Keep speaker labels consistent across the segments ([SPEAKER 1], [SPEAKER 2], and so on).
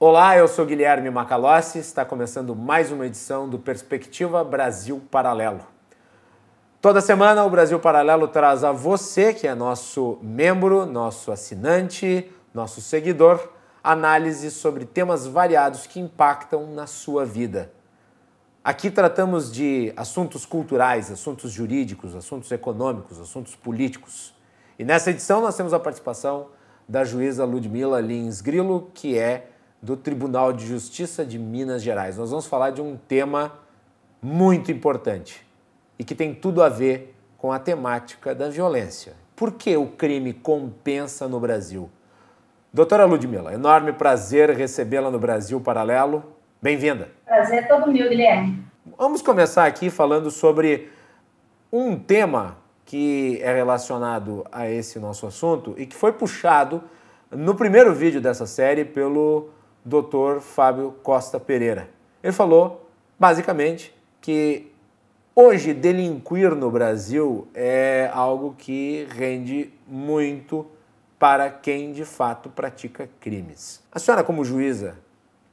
[SPEAKER 1] Olá, eu sou Guilherme Macalossi, está começando mais uma edição do Perspectiva Brasil Paralelo. Toda semana o Brasil Paralelo traz a você, que é nosso membro, nosso assinante, nosso seguidor, análise sobre temas variados que impactam na sua vida. Aqui tratamos de assuntos culturais, assuntos jurídicos, assuntos econômicos, assuntos políticos. E nessa edição nós temos a participação da juíza Ludmila Lins Grillo, que é do Tribunal de Justiça de Minas Gerais. Nós vamos falar de um tema muito importante e que tem tudo a ver com a temática da violência. Por que o crime compensa no Brasil? Doutora Ludmila, enorme prazer recebê-la no Brasil Paralelo. Bem-vinda.
[SPEAKER 2] Prazer é todo meu, Guilherme.
[SPEAKER 1] Vamos começar aqui falando sobre um tema que é relacionado a esse nosso assunto e que foi puxado no primeiro vídeo dessa série pelo Dr. Fábio Costa Pereira. Ele falou, basicamente, que hoje delinquir no Brasil é algo que rende muito para quem de fato pratica crimes. A senhora, como juíza,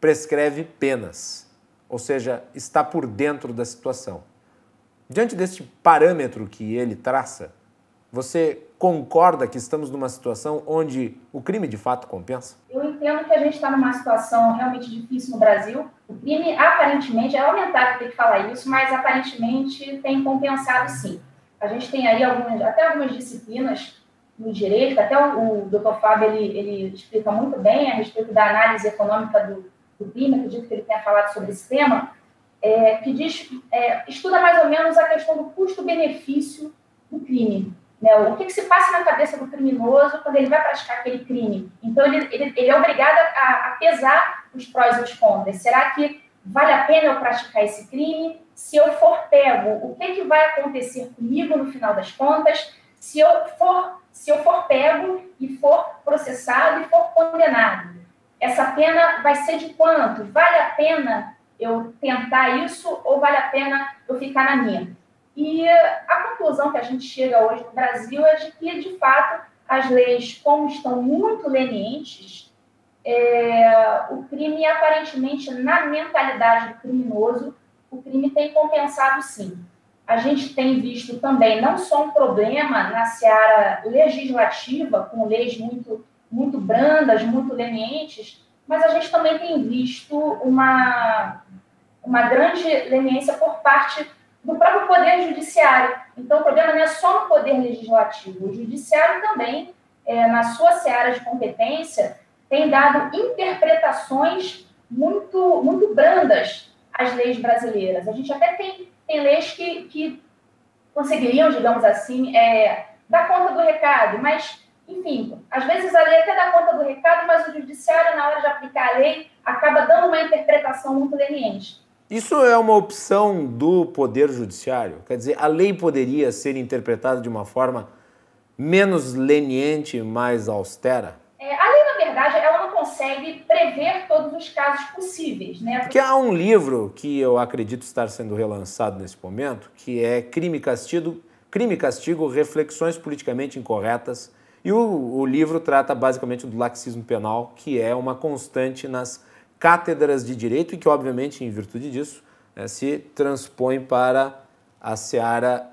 [SPEAKER 1] prescreve penas, ou seja, está por dentro da situação. Diante deste parâmetro que ele traça, você concorda que estamos numa situação onde o crime de fato compensa?
[SPEAKER 2] Eu entendo que a gente está numa situação realmente difícil no Brasil. O crime, aparentemente, é lamentável ter que falar isso, mas aparentemente tem compensado sim. A gente tem aí até algumas disciplinas no direito, até o Dr. Fábio ele explica muito bem a respeito da análise econômica do crime, acredito que ele tenha falado sobre esse tema, que estuda mais ou menos a questão do custo-benefício do crime. O que se passa na cabeça do criminoso quando ele vai praticar aquele crime. Então, ele é obrigado a pesar os prós e os contras. Será que vale a pena eu praticar esse crime? Se eu for pego, o que vai acontecer comigo no final das contas? Se eu for pego e for processado e for condenado, essa pena vai ser de quanto? Vale a pena eu tentar isso ou vale a pena eu ficar na minha? E a conclusão que a gente chega hoje no Brasil é de que, de fato, as leis, como estão muito lenientes, o crime, aparentemente, na mentalidade do criminoso, o crime tem compensado, sim. A gente tem visto também não só um problema na seara legislativa, com leis muito, muito brandas, muito lenientes, mas a gente também tem visto uma grande leniência por parte do próprio Poder Judiciário. Então, o problema não é só no Poder Legislativo. O Judiciário também, na sua seara de competência, tem dado interpretações muito, muito brandas às leis brasileiras. A gente até tem leis que conseguiriam, digamos assim, dar conta do recado, mas, enfim, às vezes a lei até dá conta do recado, mas o Judiciário, na hora de aplicar a lei, acaba dando uma interpretação muito leniente.
[SPEAKER 1] Isso é uma opção do Poder Judiciário? Quer dizer, a lei poderia ser interpretada de uma forma menos leniente, mais austera?
[SPEAKER 2] A lei, na verdade, ela não consegue prever todos os casos possíveis, né?
[SPEAKER 1] Porque há um livro que eu acredito estar sendo relançado nesse momento, que é Crime e Castigo, Reflexões Politicamente Incorretas. E o livro trata basicamente do laxismo penal, que é uma constante nas cátedras de direito e que, obviamente, em virtude disso, se transpõe para a seara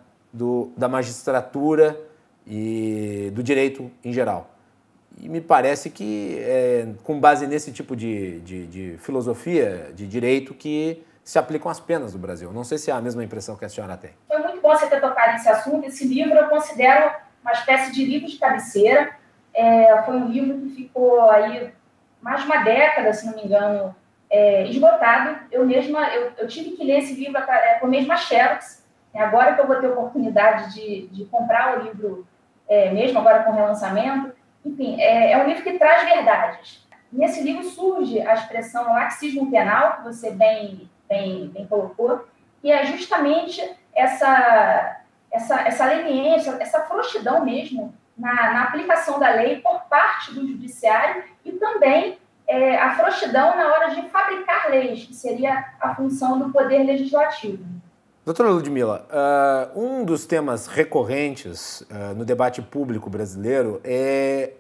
[SPEAKER 1] da magistratura e do direito em geral. E me parece que, com base nesse tipo de filosofia de direito, que se aplicam as penas no Brasil. Não sei se é a mesma impressão que a senhora tem.
[SPEAKER 2] Foi muito bom você ter tocado nesse assunto. Esse livro eu considero uma espécie de livro de cabeceira. Foi um livro que ficou aí mais de uma década, se não me engano, esgotado. Eu tive que ler esse livro com a mesma Xerox. Agora que eu vou ter oportunidade de comprar o livro, mesmo agora com o relançamento. Enfim, é um livro que traz verdades. Nesse livro surge a expressão laxismo penal, que você bem colocou, que é justamente essa leniência, essa frouxidão mesmo na aplicação da lei por parte do judiciário e também a frouxidão na hora de fabricar leis, que seria a função do Poder Legislativo.
[SPEAKER 1] Doutora Ludmila, um dos temas recorrentes no debate público brasileiro é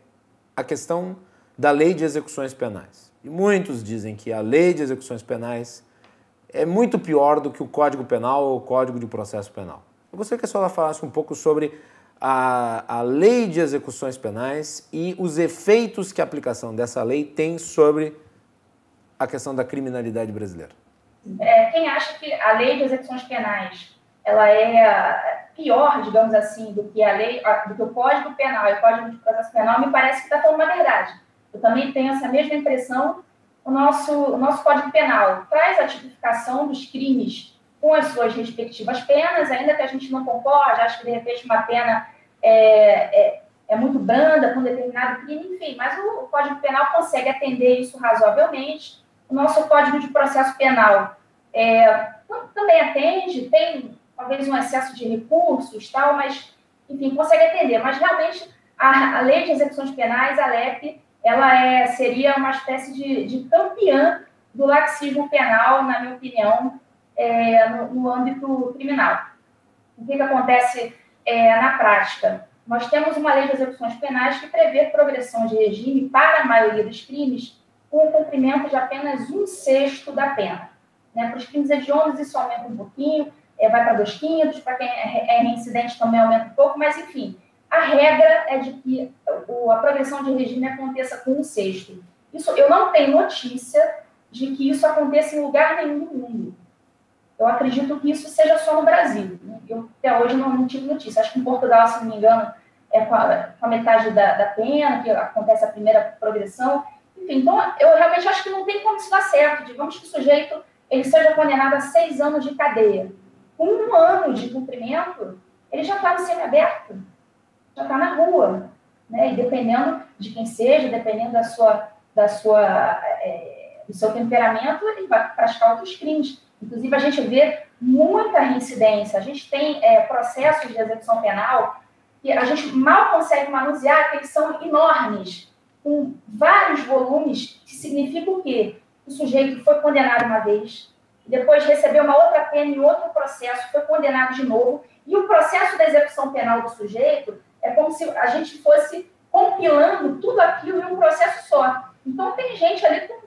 [SPEAKER 1] a questão da lei de execuções penais. E muitos dizem que a lei de execuções penais é muito pior do que o Código Penal ou o Código de Processo Penal. Eu gostaria que a senhora falasse um pouco sobre a lei de execuções penais e os efeitos que a aplicação dessa lei tem sobre a questão da criminalidade brasileira.
[SPEAKER 2] Quem acha que a lei de execuções penais ela é pior, digamos assim, do que do que o Código Penal e o Código de Processo Penal, me parece que está falando uma verdade. Eu também tenho essa mesma impressão. O nosso Código Penal traz a tipificação dos crimes com as suas respectivas penas, ainda que a gente não concorde, acho que, de repente, uma pena é muito branda com um determinado crime, enfim, mas o Código Penal consegue atender isso razoavelmente. O nosso Código de Processo Penal também atende, tem talvez um excesso de recursos, tal, mas, enfim, consegue atender. Mas, realmente, a Lei de Execuções Penais, a LEP, ela seria uma espécie de campeã do laxismo penal, na minha opinião, no âmbito criminal. O que acontece na prática? Nós temos uma lei de execuções penais que prevê progressão de regime para a maioria dos crimes com o cumprimento de apenas 1/6 da pena. Para os crimes hediondos, isso aumenta um pouquinho, vai para 2/5, para quem é reincidente também aumenta um pouco, mas, enfim, a regra é de que a progressão de regime aconteça com 1/6. Isso, eu não tenho notícia de que isso aconteça em lugar nenhum do mundo. Eu acredito que isso seja só no Brasil. Eu, até hoje, não tive notícia. Acho que em Portugal, se não me engano, com a metade da pena, que acontece a primeira progressão. Enfim, então, eu realmente acho que não tem como isso dar certo. Digamos que o sujeito ele seja condenado a 6 anos de cadeia. Com 1 ano de cumprimento, ele já está no semiaberto, já está na rua. E dependendo de quem seja, dependendo do seu temperamento, ele vai praticar outros crimes. Inclusive, a gente vê muita reincidência. A gente tem processos de execução penal que a gente mal consegue manusear, porque eles são enormes, com vários volumes, que significa o quê? O sujeito foi condenado uma vez, depois recebeu uma outra pena em outro processo, foi condenado de novo, e o processo da execução penal do sujeito é como se a gente fosse compilando tudo aquilo em um processo só. Então, tem gente ali com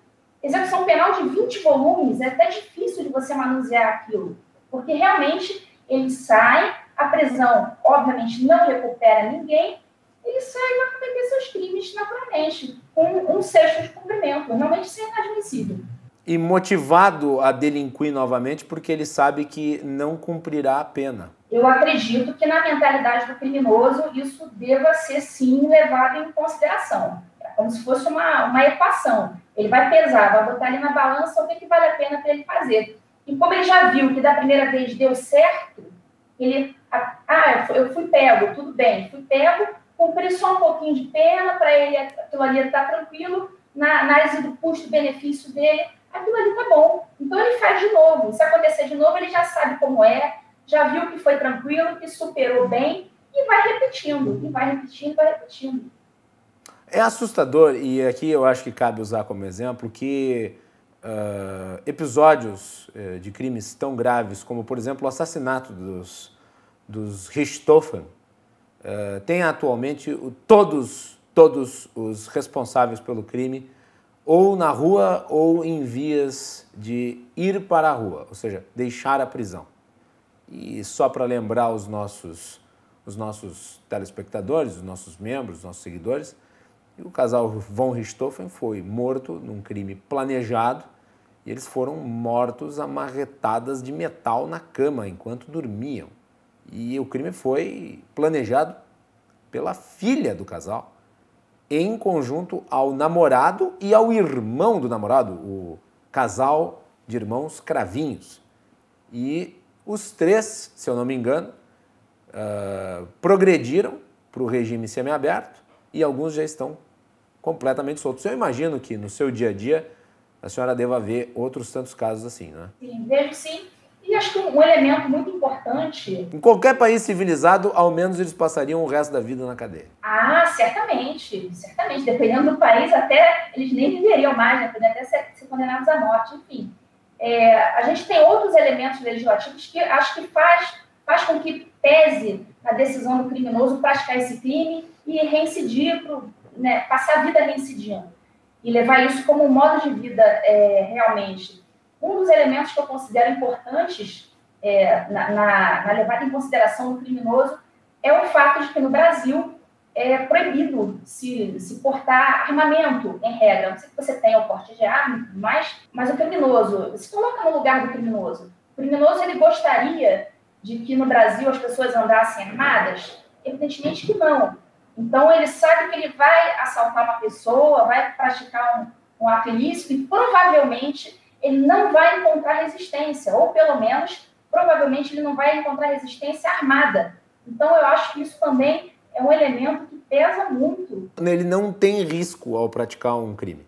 [SPEAKER 2] execução penal de 20 volumes, é até difícil de você manusear aquilo, porque realmente eles saem, a prisão, obviamente, não recupera ninguém, eles saem para cometer seus crimes naturalmente, com 1/6 de cumprimento. Realmente isso é inadmissível.
[SPEAKER 1] E motivado a delinquir novamente porque ele sabe que não cumprirá a pena.
[SPEAKER 2] Eu acredito que na mentalidade do criminoso isso deva ser, sim, levado em consideração. É como se fosse uma equação. Ele vai pesar, vai botar ali na balança o que vale a pena para ele fazer. E como ele já viu que da primeira vez deu certo, eu fui pego, tudo bem, fui pego, cumpri só um pouquinho de pena para ele, aquilo ali está tranquilo, na análise do custo-benefício dele, aquilo ali está bom. Então ele faz de novo. Se acontecer de novo, ele já sabe como já viu que foi tranquilo, que superou bem, e vai repetindo, e vai repetindo, vai repetindo.
[SPEAKER 1] É assustador, e aqui eu acho que cabe usar como exemplo, que episódios de crimes tão graves como, por exemplo, o assassinato dos Richthofen, tem atualmente todos os responsáveis pelo crime ou na rua ou em vias de ir para a rua, ou seja, deixar a prisão. E só para lembrar os nossos telespectadores, os nossos membros, os nossos seguidores, o casal von Richthofen foi morto num crime planejado e eles foram mortos a marretadas de metal na cama enquanto dormiam. E o crime foi planejado pela filha do casal, em conjunto ao namorado e ao irmão do namorado, o casal de irmãos Cravinhos. E os 3, se eu não me engano, progrediram para o regime semiaberto e alguns já estão completamente soltos. Eu imagino que no seu dia a dia a senhora deva ver outros tantos casos assim, né?
[SPEAKER 2] Sim, vejo sim. E acho que um elemento muito importante...
[SPEAKER 1] Em qualquer país civilizado, ao menos eles passariam o resto da vida na cadeia.
[SPEAKER 2] Ah, certamente. Certamente. Dependendo do país, até eles nem viveriam mais, né? Poderiam até ser condenados à morte. Enfim, a gente tem outros elementos legislativos que acho que faz com que pese na decisão do criminoso praticar esse crime e reincidir, passar a vida reincidindo. e levar isso como um modo de vida realmente. Um dos elementos que eu considero importantes na levada em consideração do criminoso é o fato de que no Brasil é proibido se portar armamento, em regra. Não sei se você tem o porte de arma, mas o criminoso, se coloca no lugar do criminoso. O criminoso, ele gostaria de que no Brasil as pessoas andassem armadas? Evidentemente que não. Então, ele sabe que ele vai assaltar uma pessoa, vai praticar um ato ilícito e provavelmente ele não vai encontrar resistência, ou pelo menos, provavelmente ele não vai encontrar resistência armada. Então, eu acho que isso também é um elemento que pesa muito.
[SPEAKER 1] Ele não tem risco ao praticar um crime.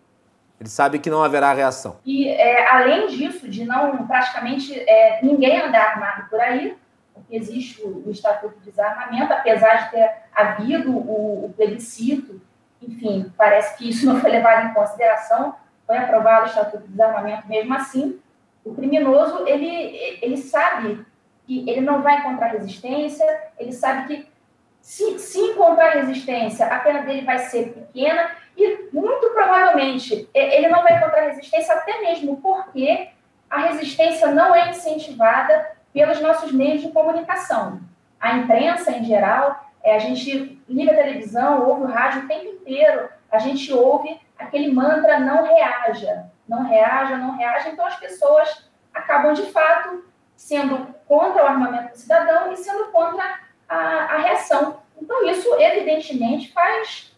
[SPEAKER 1] Ele sabe que não haverá reação.
[SPEAKER 2] E, além disso, de não praticamente ninguém andar armado por aí, porque existe o Estatuto de Desarmamento, apesar de ter havido o plebiscito, enfim, parece que isso não foi levado em consideração, foi aprovado o Estatuto de Desarmamento mesmo assim. O criminoso, ele sabe que ele não vai encontrar resistência, ele sabe que se encontrar resistência, a pena dele vai ser pequena e, muito provavelmente, ele não vai encontrar resistência até mesmo porque a resistência não é incentivada pelos nossos meios de comunicação. A imprensa, em geral, a gente liga a televisão, ouve o rádio o tempo inteiro, a gente ouve aquele mantra não reaja, não reaja, não reaja. Então, as pessoas acabam, de fato, sendo contra o armamento do cidadão e sendo contra a reação. Então, isso, evidentemente, faz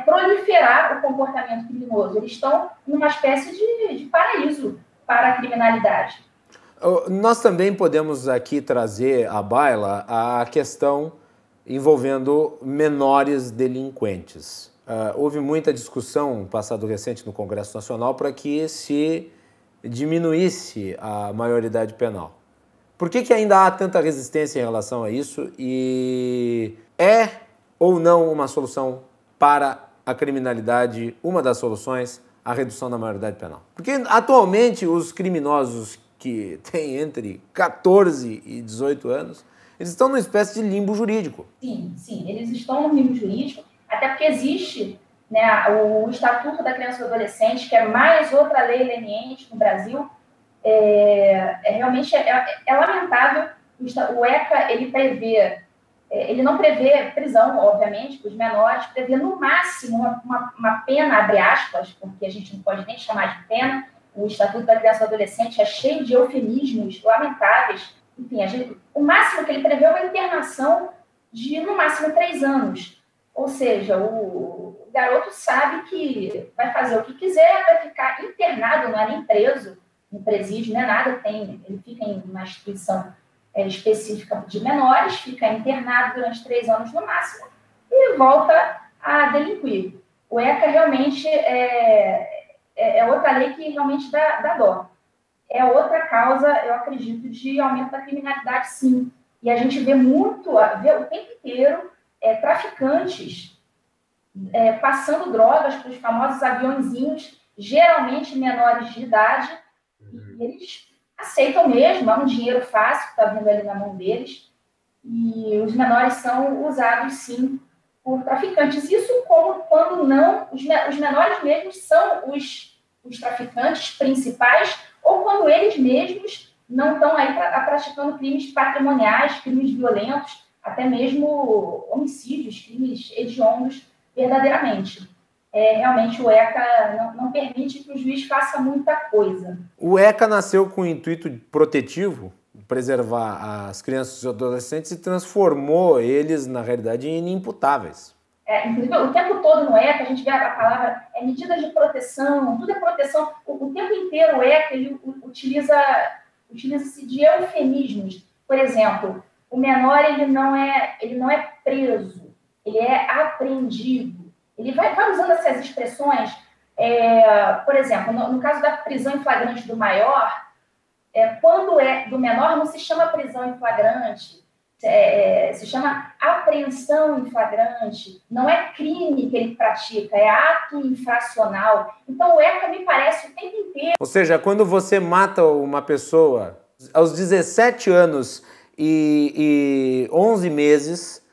[SPEAKER 2] proliferar o comportamento criminoso. Eles estão numa espécie de paraíso para a criminalidade.
[SPEAKER 1] Nós também podemos aqui trazer à baila a questão envolvendo menores delinquentes. Houve muita discussão no passado recente no Congresso Nacional para que se diminuísse a maioridade penal. Por que ainda há tanta resistência em relação a isso e é ou não uma solução para a criminalidade, uma das soluções, a redução da maioridade penal? Porque atualmente os criminosos que têm entre 14 e 18 anos, eles estão numa espécie de limbo jurídico.
[SPEAKER 2] Sim, eles estão no limbo jurídico, até porque existe, né, o Estatuto da Criança e do Adolescente, que é mais outra lei leniente no Brasil. Realmente é lamentável. O ECA, ele não prevê prisão, obviamente, para os menores, prevê no máximo uma pena, abre aspas, porque a gente não pode nem chamar de pena. O Estatuto da Criança e do Adolescente é cheio de eufemismos lamentáveis. Enfim, o máximo que ele prevê é uma internação de, no máximo, 3 anos. Ou seja, o garoto sabe que vai fazer o que quiser, vai ficar internado, não é nem preso, no presídio, não é nada, ele fica em uma instituição específica de menores, fica internado durante 3 anos no máximo e volta a delinquir. O ECA realmente é outra lei que realmente dá dó. É outra causa, eu acredito, de aumento da criminalidade, sim. E a gente vê o tempo inteiro traficantes passando drogas para os famosos aviãozinhos, geralmente menores de idade, e eles aceitam mesmo, é um dinheiro fácil que está vindo ali na mão deles, e os menores são usados, sim, por traficantes. Isso quando não, os menores mesmos são os traficantes principais, ou quando eles mesmos não estão aí praticando crimes patrimoniais, crimes violentos, até mesmo homicídios, crimes hediondos, verdadeiramente. Realmente o ECA não permite que o juiz faça muita coisa.
[SPEAKER 1] O ECA nasceu com o intuito protetivo, preservar as crianças e adolescentes, e transformou eles, na realidade, em inimputáveis.
[SPEAKER 2] Inclusive, o tempo todo no ECA, a gente vê a palavra medidas de proteção, tudo é proteção. O tempo inteiro o ECA ele utiliza-se de eufemismos. Por exemplo, o menor ele não é preso, ele é apreendido. Ele vai usando essas expressões, por exemplo, no caso da prisão em flagrante do maior, quando é do menor, não se chama prisão em flagrante, se chama apreensão em flagrante, não é crime que ele pratica, é ato infracional. Então, o ECA me parece o tempo inteiro.
[SPEAKER 1] Ou seja, quando você mata uma pessoa aos 17 anos e 11 meses,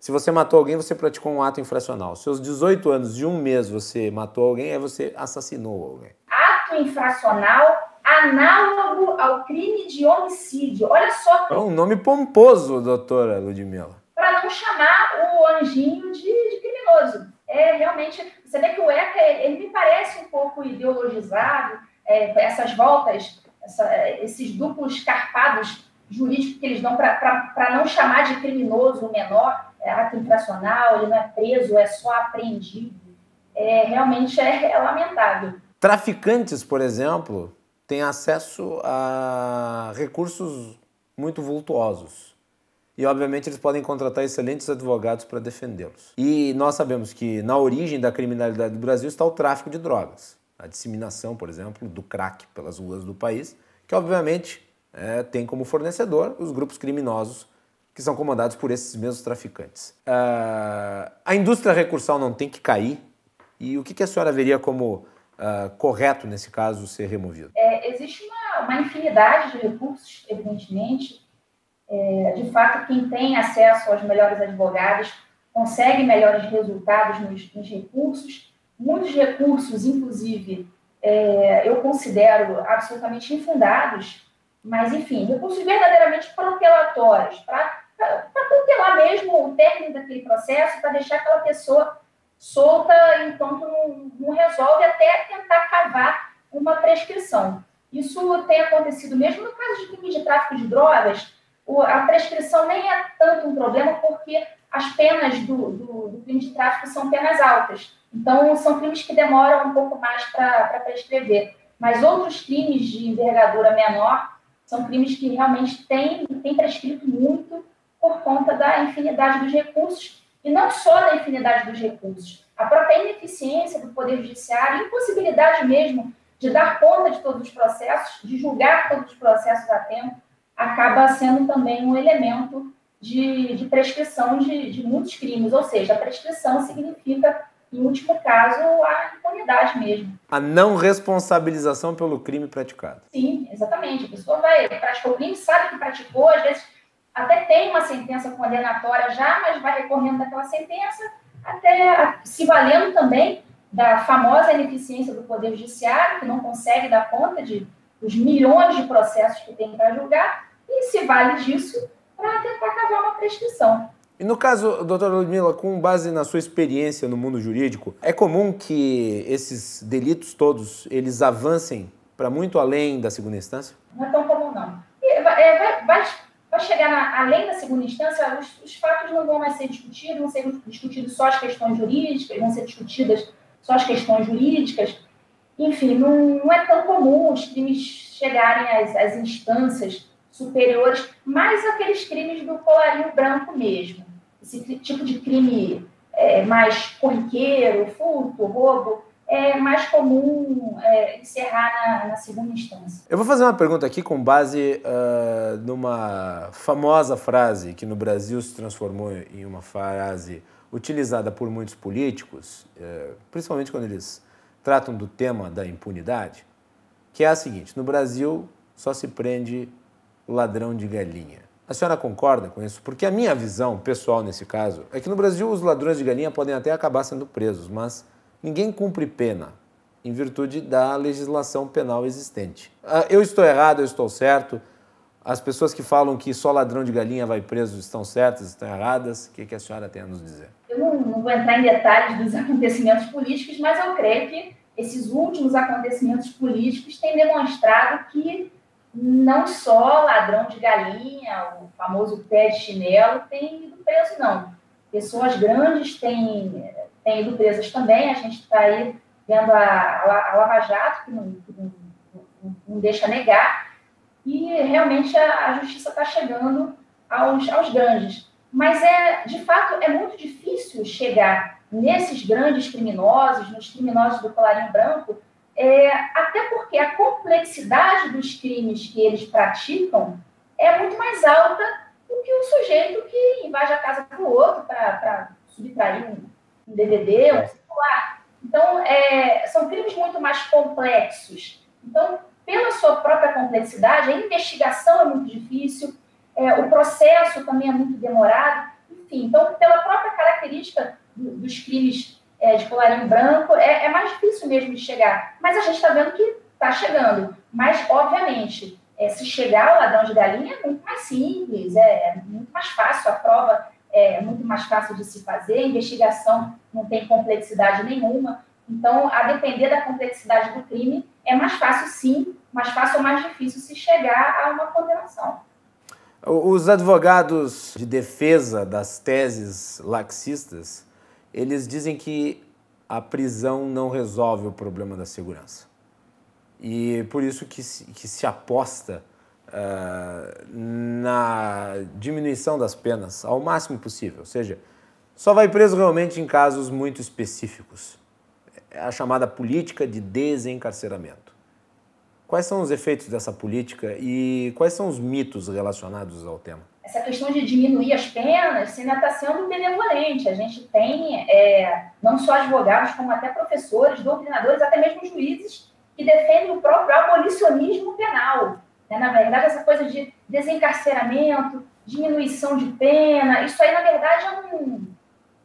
[SPEAKER 1] Se você matou alguém, você praticou um ato infracional. Seus 18 anos de um mês você matou alguém, aí você assassinou alguém.
[SPEAKER 2] Ato infracional análogo ao crime de homicídio. Olha só.
[SPEAKER 1] É um nome pomposo, doutora Ludmila.
[SPEAKER 2] Para não chamar o anjinho de criminoso. Realmente, você vê que o ECA, ele me parece um pouco ideologizado, essas voltas, esses duplos carpados jurídicos que eles dão para não chamar de criminoso o menor, ato infracional, ele não é preso, é só apreendido. Realmente é lamentável.
[SPEAKER 1] Traficantes, por exemplo, têm acesso a recursos muito vultuosos. E, obviamente, eles podem contratar excelentes advogados para defendê-los. E nós sabemos que na origem da criminalidade do Brasil está o tráfico de drogas. A disseminação, por exemplo, do crack pelas ruas do país, que, obviamente, tem como fornecedor os grupos criminosos que são comandados por esses mesmos traficantes. A indústria recursal não tem que cair. E o que a senhora veria como correto, nesse caso, ser removido?
[SPEAKER 2] Existe uma infinidade de recursos, evidentemente. De fato, quem tem acesso aos melhores advogados consegue melhores resultados nos recursos. Muitos recursos, inclusive, eu considero absolutamente infundados, mas, enfim, recursos verdadeiramente protelatórios, para protelar mesmo o término daquele processo, para deixar aquela pessoa solta enquanto não resolve, até tentar cavar uma prescrição. Isso tem acontecido mesmo no caso de crime de tráfico de drogas. A prescrição nem é tanto um problema, porque as penas do crime de tráfico são penas altas. Então, são crimes que demoram um pouco mais para prescrever. Mas outros crimes de envergadura menor são crimes que realmente têm prescrito muito por conta da infinidade dos recursos, e não só da infinidade dos recursos. A própria ineficiência do Poder Judiciário, impossibilidade mesmo de dar conta de todos os processos, de julgar todos os processos a tempo, acaba sendo também um elemento de prescrição de muitos crimes. Ou seja, a prescrição significa, em último caso, a impunidade mesmo.
[SPEAKER 1] A não responsabilização pelo crime praticado.
[SPEAKER 2] Sim, exatamente. A pessoa praticou o crime, sabe que praticou, às vezes até tem uma sentença condenatória já, mas vai recorrendo daquela sentença, até se valendo também da famosa ineficiência do Poder Judiciário, que não consegue dar conta dos milhões de processos que tem para julgar, e se vale disso para tentar cavar uma prescrição.
[SPEAKER 1] E no caso, doutora Ludmila, com base na sua experiência no mundo jurídico, é comum que esses delitos todos, eles avancem para muito além da segunda instância?
[SPEAKER 2] Não é tão comum, não. Vai chegar além da segunda instância, os fatos não vão mais ser discutidos, vão ser discutidos só as questões jurídicas, vão ser discutidas só as questões jurídicas. Enfim, não é tão comum os crimes chegarem às instâncias superiores, mais aqueles crimes do colarinho branco mesmo. Esse tipo de crime mais corriqueiro, furto, roubo, é mais comum encerrar na segunda instância.
[SPEAKER 1] Eu vou fazer uma pergunta aqui com base numa famosa frase que no Brasil se transformou em uma frase utilizada por muitos políticos, principalmente quando eles tratam do tema da impunidade, que é a seguinte: no Brasil só se prende ladrão de galinha. A senhora concorda com isso? Porque a minha visão pessoal nesse caso é que no Brasil os ladrões de galinha podem até acabar sendo presos, mas ninguém cumpre pena em virtude da legislação penal existente. Eu estou errado, eu estou certo? As pessoas que falam que só ladrão de galinha vai preso estão certas, estão erradas? O que a senhora tem a nos dizer?
[SPEAKER 2] Eu não vou entrar em detalhes dos acontecimentos políticos, mas eu creio que esses últimos acontecimentos políticos têm demonstrado que não só ladrão de galinha, o famoso pé de chinelo, tem ido preso, não. Pessoas grandes têm ido presas também. A gente está aí vendo a Lava Jato, que não deixa negar, e realmente a justiça está chegando aos grandes. Mas, de fato, é muito difícil chegar nesses grandes criminosos, nos criminosos do colarinho branco, até porque a complexidade dos crimes que eles praticam é muito mais alta do que o sujeito que invade a casa do outro para subtrair um DVD, um celular. Então, são crimes muito mais complexos. Então, pela sua própria complexidade, a investigação é muito difícil, o processo também é muito demorado, e enfim. Então, pela própria característica dos crimes de colarinho branco, é mais difícil mesmo de chegar. Mas a gente está vendo que está chegando. Mas, obviamente, se chegar ao ladrão de galinha é muito mais simples, é muito mais fácil, a prova é muito mais fácil de se fazer, a investigação não tem complexidade nenhuma. Então, a depender da complexidade do crime, é mais fácil, sim, mais fácil ou mais difícil se chegar a uma condenação.
[SPEAKER 1] Os advogados de defesa das teses laxistas, eles dizem que a prisão não resolve o problema da segurança. E por isso que se aposta na diminuição das penas ao máximo possível. Ou seja, só vai preso realmente em casos muito específicos. É a chamada política de desencarceramento. Quais são os efeitos dessa política e quais são os mitos relacionados ao tema?
[SPEAKER 2] Essa questão de diminuir as penas ainda está sendo benevolente. A gente tem não só advogados, como até professores, doutrinadores, até mesmo juízes que defendem o próprio abolicionismo penal. Na verdade, essa coisa de desencarceramento, diminuição de pena, isso aí, na verdade,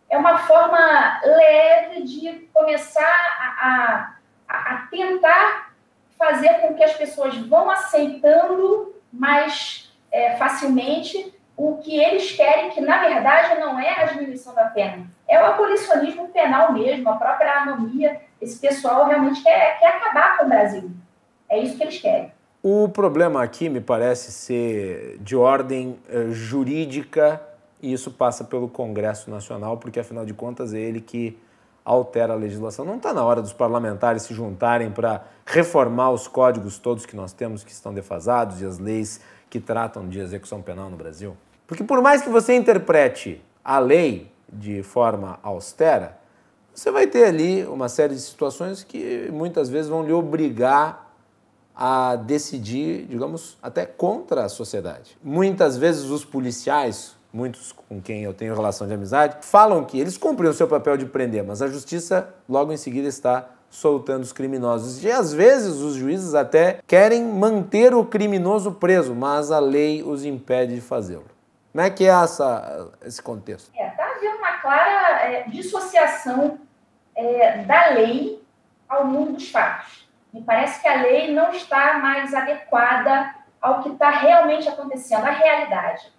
[SPEAKER 2] é uma forma leve de começar a tentar fazer com que as pessoas vão aceitando mais facilmente o que eles querem, que, na verdade, não é a diminuição da pena. É o abolicionismo penal mesmo, a própria anomia. Esse pessoal realmente quer acabar com o Brasil. É isso que eles querem.
[SPEAKER 1] O problema aqui me parece ser de ordem jurídica, e isso passa pelo Congresso Nacional, porque, afinal de contas, é ele que altera a legislação. Não está na hora dos parlamentares se juntarem para reformar os códigos todos que nós temos, que estão defasados, e as leis que tratam de execução penal no Brasil? Porque por mais que você interprete a lei de forma austera, você vai ter ali uma série de situações que muitas vezes vão lhe obrigar a decidir, digamos, até contra a sociedade. Muitas vezes os policiais, muitos com quem eu tenho relação de amizade, falam que eles cumprem o seu papel de prender, mas a justiça logo em seguida está soltando os criminosos. E às vezes os juízes até querem manter o criminoso preso, mas a lei os impede de fazê-lo. Como é que é esse contexto?
[SPEAKER 2] Está havendo uma clara dissociação da lei ao mundo dos fatos. Me parece que a lei não está mais adequada ao que está realmente acontecendo, à realidade.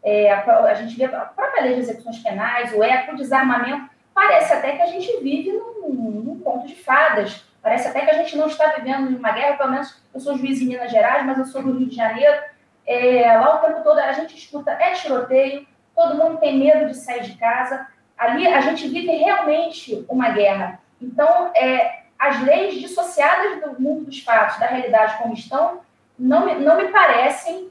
[SPEAKER 2] A gente vê a própria lei de execuções penais, o ECA, o desarmamento, parece até que a gente vive num conto de fadas. Parece até que a gente não está vivendo uma guerra, pelo menos eu sou juiz em Minas Gerais, mas eu sou do Rio de Janeiro. Lá o tempo todo a gente escuta tiroteio, todo mundo tem medo de sair de casa. Ali a gente vive realmente uma guerra. Então, as leis dissociadas do mundo dos fatos, da realidade como estão, não me parecem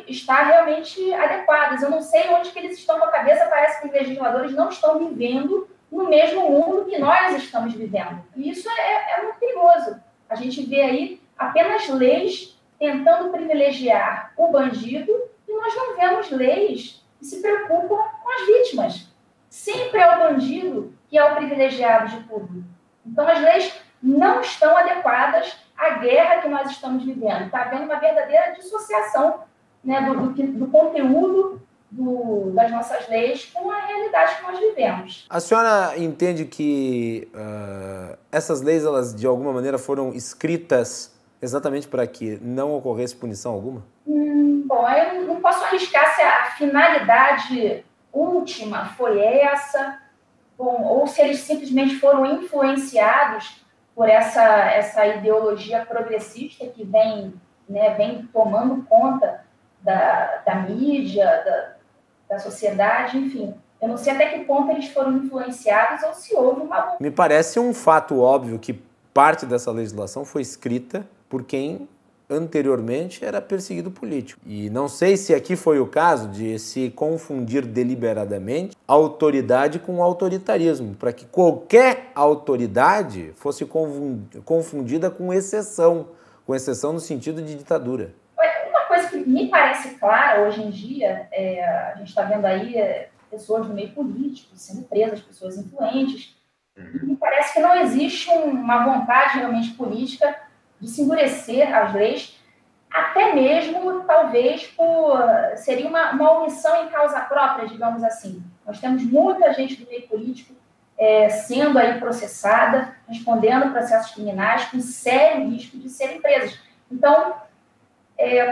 [SPEAKER 2] estar realmente adequadas. Eu não sei onde que eles estão com a cabeça, parece que os legisladores não estão vivendo no mesmo mundo que nós estamos vivendo. E isso é muito perigoso. A gente vê aí apenas leis tentando privilegiar o bandido e nós não vemos leis que se preocupam com as vítimas. Sempre é o bandido que é o privilegiado de tudo. Então, as leis não estão adequadas à guerra que nós estamos vivendo. Está havendo uma verdadeira dissociação, né, do conteúdo das nossas leis com a realidade que nós vivemos.
[SPEAKER 1] A senhora entende que essas leis, elas de alguma maneira foram escritas exatamente para que não ocorresse punição alguma?
[SPEAKER 2] Bom, eu não posso arriscar se a finalidade última foi essa, ou se eles simplesmente foram influenciados por essa ideologia progressista que vem tomando conta da mídia, da sociedade, enfim. Eu não sei até que ponto eles foram influenciados ou se houve uma...
[SPEAKER 1] Me parece um fato óbvio que parte dessa legislação foi escrita por quem anteriormente era perseguido político. E não sei se aqui foi o caso de se confundir deliberadamente autoridade com autoritarismo, para que qualquer autoridade fosse confundida com exceção no sentido de ditadura.
[SPEAKER 2] Uma coisa que me parece clara hoje em dia, a gente está vendo aí pessoas do meio político sendo presas, pessoas influentes, me parece que não existe uma vontade realmente política de se endurecer as leis, até mesmo, talvez, seria uma omissão em causa própria, digamos assim. Nós temos muita gente do meio político sendo aí processada, respondendo processos criminais com sério risco de serem presas. Então,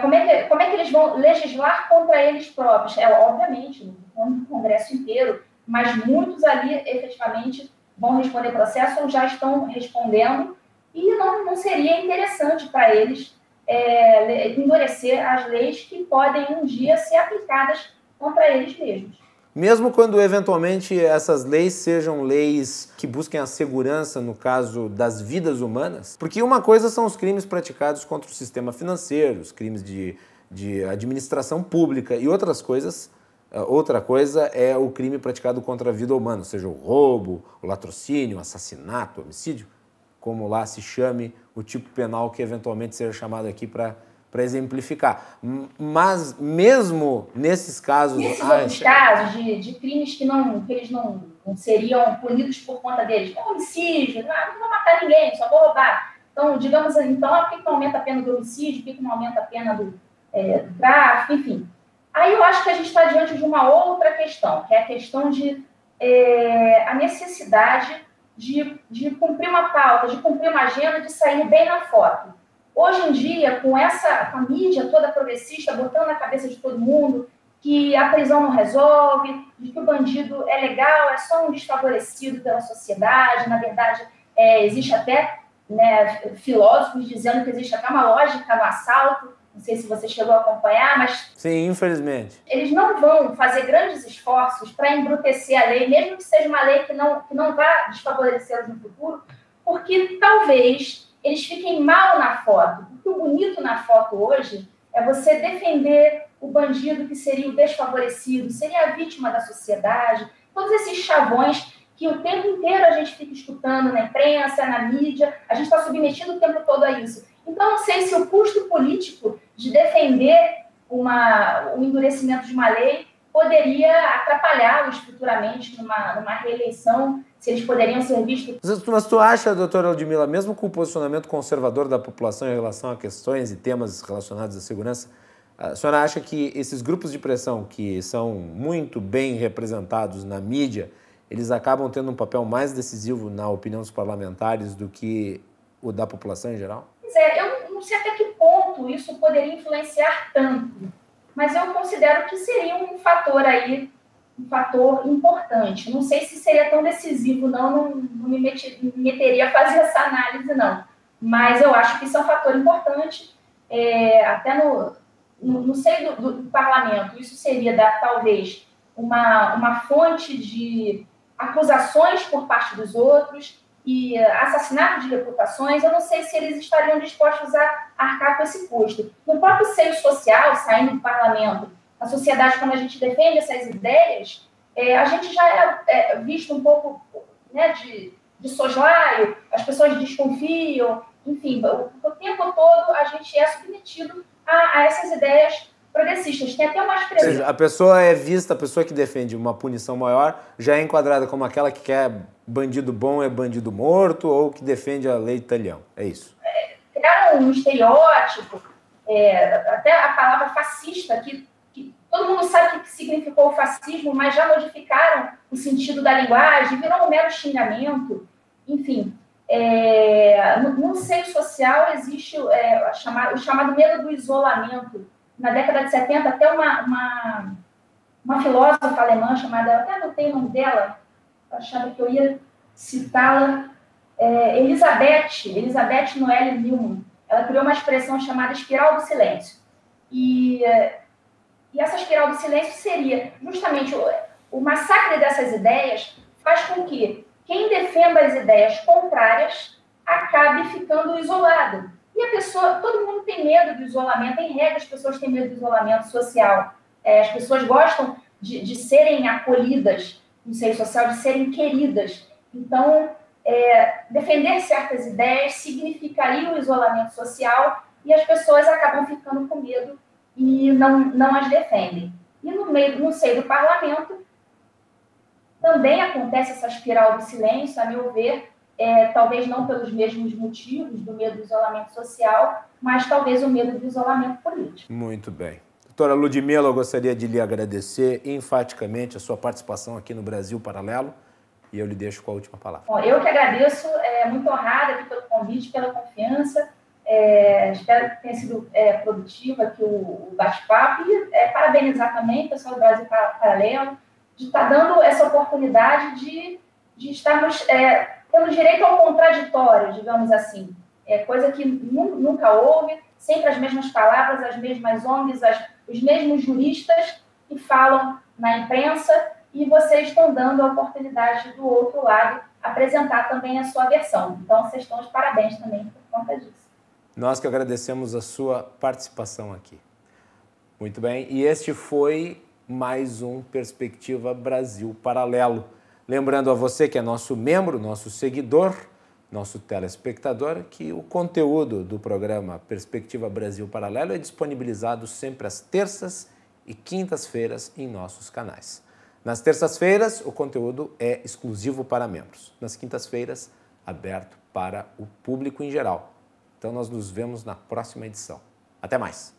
[SPEAKER 2] como é que eles vão legislar contra eles próprios? Obviamente, no Congresso inteiro, mas muitos ali, efetivamente, vão responder processo ou já estão respondendo, e não seria interessante para eles endurecer as leis que podem um dia ser aplicadas contra eles mesmos.
[SPEAKER 1] Mesmo quando, eventualmente, essas leis sejam leis que busquem a segurança, no caso das vidas humanas, porque uma coisa são os crimes praticados contra o sistema financeiro, os crimes de administração pública, e outra coisa é o crime praticado contra a vida humana, ou seja, o roubo, o latrocínio, o assassinato, o homicídio, como lá se chame o tipo penal que eventualmente seja chamado aqui para exemplificar. Mas mesmo nesses casos...
[SPEAKER 2] Nesses outros casos de crimes que eles não seriam punidos por conta deles, como homicídio, não vou matar ninguém, só vou roubar. Então, digamos, por que não aumenta a pena do homicídio, por que não aumenta a pena do tráfico, enfim. Aí eu acho que a gente está diante de uma outra questão, que é a questão a necessidade de cumprir uma pauta, de cumprir uma agenda, de sair bem na foto. Hoje em dia, com a mídia toda progressista, botando na cabeça de todo mundo que a prisão não resolve, de que o bandido é legal, é só um desfavorecido pela sociedade, na verdade, existe até filósofos dizendo que existe até uma lógica no assalto, não sei se você chegou a acompanhar, mas...
[SPEAKER 1] Sim, infelizmente.
[SPEAKER 2] Eles não vão fazer grandes esforços para embrutecer a lei, mesmo que seja uma lei que não vá desfavorecê-los no futuro, porque talvez eles fiquem mal na foto. Porque o bonito na foto hoje é você defender o bandido que seria o desfavorecido, seria a vítima da sociedade, todos esses chavões que o tempo inteiro a gente fica escutando na imprensa, na mídia, a gente está submetido o tempo todo a isso. Então, não sei se o custo político de defender o endurecimento de uma lei poderia atrapalhá-los futuramente numa reeleição, se eles poderiam ser vistos...
[SPEAKER 1] Mas tu acha, doutora Ludmila, mesmo com o posicionamento conservador da população em relação a questões e temas relacionados à segurança, a senhora acha que esses grupos de pressão que são muito bem representados na mídia, eles acabam tendo um papel mais decisivo na opinião dos parlamentares do que o da população em geral?
[SPEAKER 2] Pois é, eu não sei até que ponto isso poderia influenciar tanto, mas eu considero que seria um fator importante. Não sei se seria tão decisivo, não me meteria a fazer essa análise, não. Mas eu acho que isso é um fator importante, até no seio do parlamento. Isso seria, talvez, uma fonte de acusações por parte dos outros e assassinato de reputações. Eu não sei se eles estariam dispostos a arcar com esse custo. No próprio seio social, saindo do parlamento, a sociedade, quando a gente defende essas ideias, a gente já é visto um pouco de soslaio, as pessoas desconfiam, enfim, o tempo todo a gente é submetido a essas ideias progressistas. Tem até uma expressão...
[SPEAKER 1] Ou seja, a pessoa é vista, a pessoa que defende uma punição maior, já é enquadrada como aquela que quer bandido bom é bandido morto ou que defende a lei de talhão. É isso.
[SPEAKER 2] Criaram um estereótipo, até a palavra fascista, que todo mundo sabe o que significou o fascismo, mas já modificaram o sentido da linguagem, virou um mero xingamento. Enfim, no seio social existe o chamado medo do isolamento. Na década de 70, até uma filósofa alemã chamada, eu até anotei o nome dela, achava que eu ia citá-la, Elisabeth Noelle Neumann. Ela criou uma expressão chamada espiral do silêncio. E essa espiral do silêncio seria justamente o massacre dessas ideias faz com que quem defenda as ideias contrárias acabe ficando isolado. E a pessoa, todo mundo tem medo do isolamento, em regra as pessoas têm medo do isolamento social. As pessoas gostam de serem acolhidas no seio social, de serem queridas. Então, defender certas ideias significaria o isolamento social e as pessoas acabam ficando com medo e não as defendem. E no seio do parlamento também acontece essa espiral do silêncio, a meu ver, talvez não pelos mesmos motivos do medo do isolamento social, mas talvez o medo do isolamento político.
[SPEAKER 1] Muito bem. Doutora Ludmila, eu gostaria de lhe agradecer enfaticamente a sua participação aqui no Brasil Paralelo e eu lhe deixo com a última palavra.
[SPEAKER 2] Bom, eu que agradeço, muito honrada aqui pelo convite, pela confiança. Espero que tenha sido produtivo aqui o bate-papo e parabenizar também o pessoal do Brasil Paralelo de estar dando essa oportunidade de estarmos tendo direito ao contraditório, digamos assim. Coisa que nunca houve, sempre as mesmas palavras, as mesmas ONGs, os mesmos juristas que falam na imprensa e vocês estão dando a oportunidade do outro lado apresentar também a sua versão. Então, vocês estão de parabéns também por conta disso.
[SPEAKER 1] Nós que agradecemos a sua participação aqui. Muito bem, e este foi mais um Perspectiva Brasil Paralelo. Lembrando a você que é nosso membro, nosso seguidor, nosso telespectador, que o conteúdo do programa Perspectiva Brasil Paralelo é disponibilizado sempre às terças e quintas-feiras em nossos canais. Nas terças-feiras, o conteúdo é exclusivo para membros. Nas quintas-feiras, aberto para o público em geral. Então, nós nos vemos na próxima edição. Até mais!